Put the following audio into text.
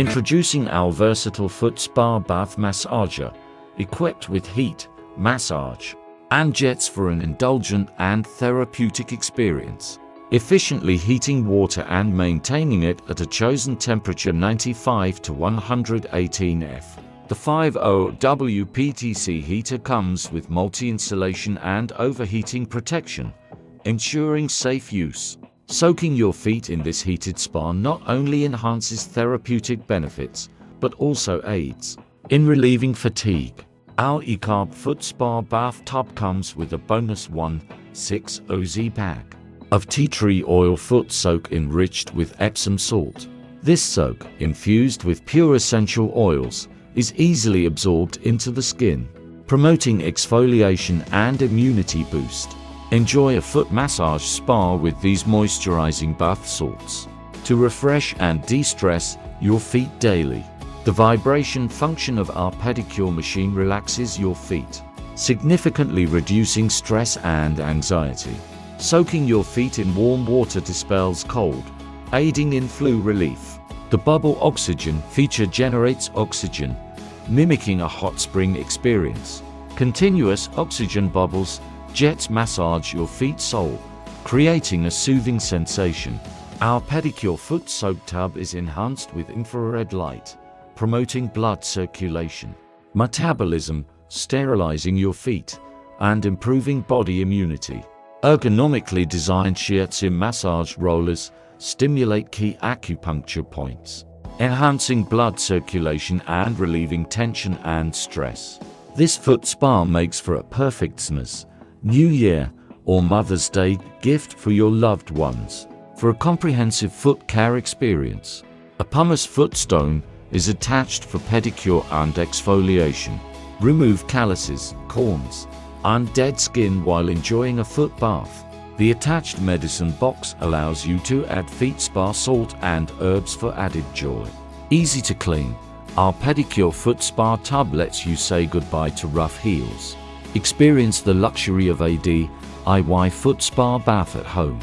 Introducing our versatile foot spa bath massager, equipped with heat, massage, and jets for an indulgent and therapeutic experience. Efficiently heating water and maintaining it at a chosen temperature 95 to 118 F. The 50W PTC heater comes with multi-insulation and overheating protection, ensuring safe use. Soaking your feet in this heated spa not only enhances therapeutic benefits, but also aids in relieving fatigue. Our ALIEXPACK Foot Spa Bath Tub comes with a bonus 1/6 OZ pack of tea tree oil foot soak enriched with Epsom salt. This soak, infused with pure essential oils, is easily absorbed into the skin, promoting exfoliation and immunity boost. Enjoy a foot massage spa with these moisturizing bath salts to refresh and de-stress your feet daily. The vibration function of our pedicure machine relaxes your feet, significantly reducing stress and anxiety. Soaking your feet in warm water dispels cold, aiding in flu relief. The bubble oxygen feature generates oxygen, mimicking a hot spring experience. Continuous oxygen bubbles jets massage your feet sole, creating a soothing sensation. Our pedicure foot soak tub is enhanced with infrared light, promoting blood circulation, metabolism, sterilizing your feet, and improving body immunity. Ergonomically designed shiatsu massage rollers stimulate key acupuncture points, enhancing blood circulation and relieving tension and stress. This foot spa makes for a perfect Christmas, New Year, or Mother's Day gift for your loved ones. For a comprehensive foot care experience, a pumice footstone is attached for pedicure and exfoliation. Remove calluses, corns, and dead skin while enjoying a foot bath. The attached medicine box allows you to add feet spa salt and herbs for added joy. Easy to clean, our pedicure foot spa tub lets you say goodbye to rough heels. Experience the luxury of a DIY foot spa bath at home.